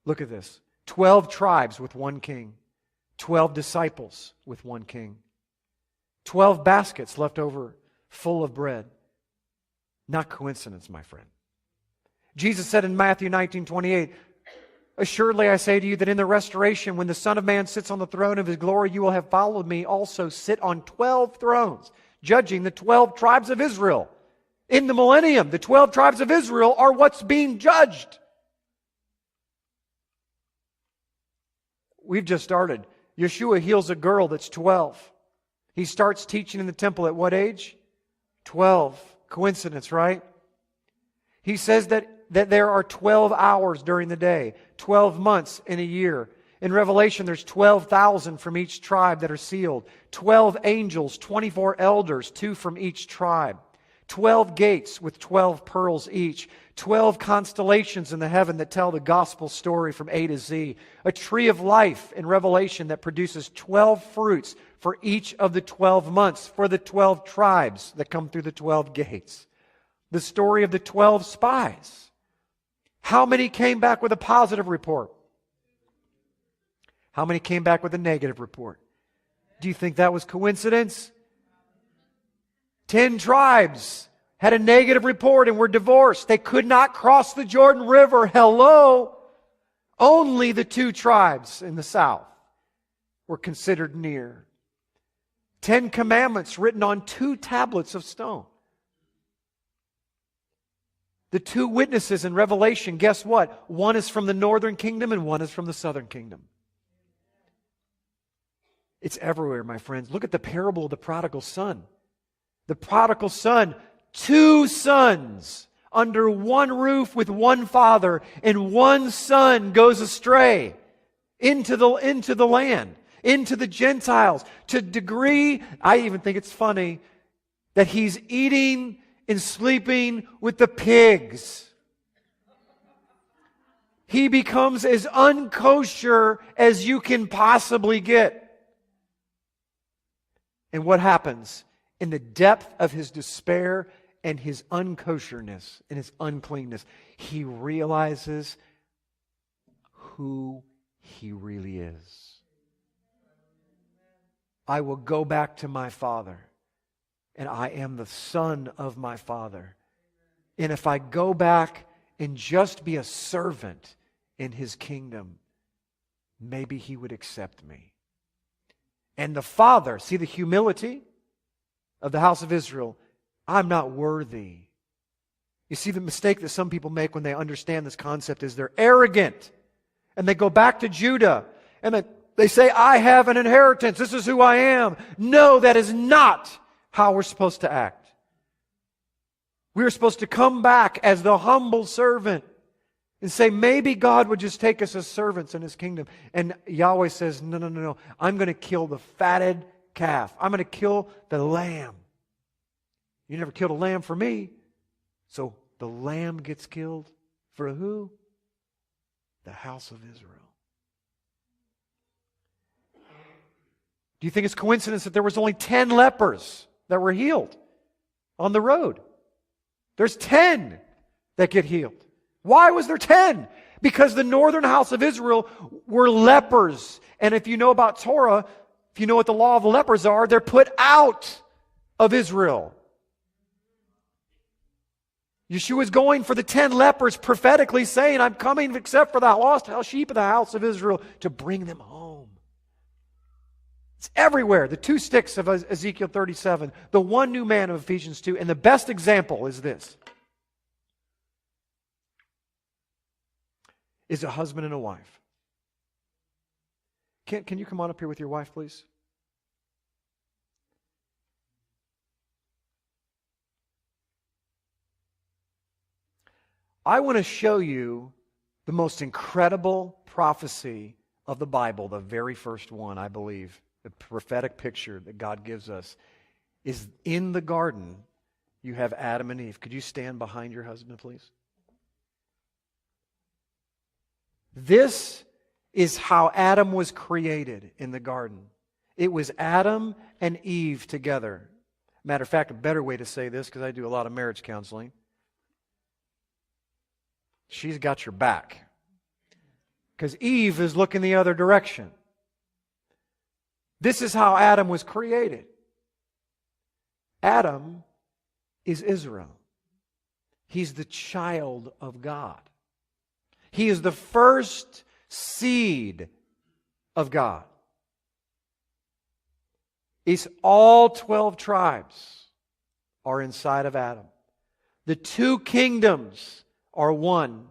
Look at this. 12 tribes with one king. 12 disciples with one king. 12 baskets left over full of bread. Not coincidence, my friend. Jesus said in Matthew 19:28, assuredly I say to you that in the restoration, when the Son of Man sits on the throne of His glory, you will have followed me also sit on 12 thrones, judging the 12 tribes of Israel. In the millennium, the 12 tribes of Israel are what's being judged. We've just started. Yeshua heals a girl that's 12. He starts teaching in the temple at what age? 12. Coincidence, right? He says that there are 12 hours during the day, 12 months in a year. In Revelation, there's 12,000 from each tribe that are sealed. 12 angels, 24 elders, 2 from each tribe. 12 gates with 12 pearls each. 12 constellations in the heaven that tell the gospel story from A to Z. A tree of life in Revelation that produces 12 fruits for each of the 12 months, for the 12 tribes that come through the 12 gates. The story of the 12 spies. How many came back with a positive report? How many came back with a negative report? Do you think that was coincidence? 10 tribes had a negative report and were divorced. They could not cross the Jordan River. Hello! Only the 2 tribes in the south were considered near. 10 commandments written on 2 tablets of stone. The 2 witnesses in Revelation, guess what? One is from the northern kingdom and one is from the southern kingdom. It's everywhere, my friends. Look at the parable of the prodigal son. The prodigal son, 2 sons under one roof with one father, and one son goes astray into the land, into the Gentiles, to a degree, I even think it's funny, that he's eating and sleeping with the pigs. He becomes as unkosher as you can possibly get. And what happens? In the depth of his despair and his unkosherness and his uncleanness, he realizes who he really is. I will go back to my father, and I am the son of my father. And if I go back and just be a servant in his kingdom, maybe he would accept me. And the father, see the humility of the house of Israel, I'm not worthy. You see, the mistake that some people make when they understand this concept is they're arrogant. And they go back to Judah and they say, I have an inheritance. This is who I am. No, that is not how we're supposed to act. We're supposed to come back as the humble servant and say, maybe God would just take us as servants in His kingdom. And Yahweh says, no. I'm going to kill the fatted calf. I'm going to kill the lamb. You never killed a lamb for me. So the lamb gets killed for who? The house of Israel. Do you think it's coincidence that there was only 10 lepers that were healed on the road? There's 10 that get healed. Why was there 10? Because the northern house of Israel were lepers. And if you know about Torah, if you know what the law of the lepers are, they're put out of Israel. Yeshua's going for the 10 lepers, prophetically saying, I'm coming except for the lost sheep of the house of Israel to bring them home. It's everywhere. The 2 sticks of Ezekiel 37, the 1 new man of Ephesians 2, and the best example is this. Is a husband and a wife. Can you come on up here with your wife, please? I want to show you the most incredible prophecy of the Bible, the very first one, I believe. The prophetic picture that God gives us is in the garden. You have Adam and Eve. Could you stand behind your husband, please? This is how Adam was created in the garden. It was Adam and Eve together. Matter of fact, a better way to say this, because I do a lot of marriage counseling. She's got your back. because Eve is looking the other direction. This is how Adam was created. Adam is Israel. He's the child of God. He is the first seed of God. It's all 12 tribes are inside of Adam. The two kingdoms are one.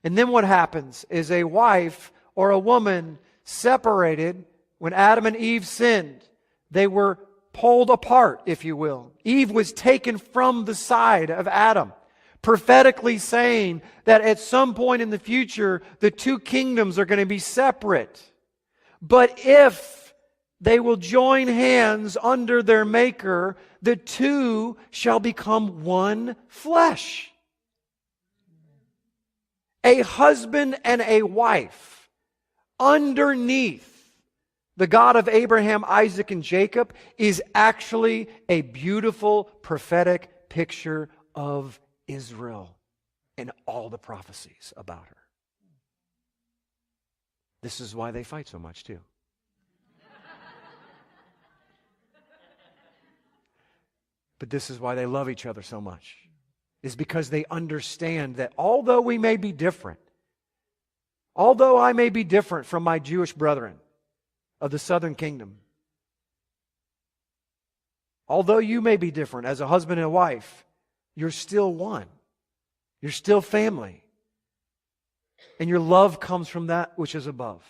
And then what happens is a wife or a woman separated when Adam and Eve sinned. They were pulled apart, if you will. Eve was taken from the side of Adam, prophetically saying that at some point in the future, the two kingdoms are going to be separate. But if they will join hands under their Maker, the two shall become one flesh. A husband and a wife underneath the God of Abraham, Isaac, and Jacob is actually a beautiful prophetic picture of Israel and all the prophecies about her. This is why they fight so much too. But this is why they love each other so much. Is because they understand that although we may be different, although I may be different from my Jewish brethren of the southern kingdom, although you may be different as a husband and a wife, you're still one. You're still family. And your love comes from that which is above.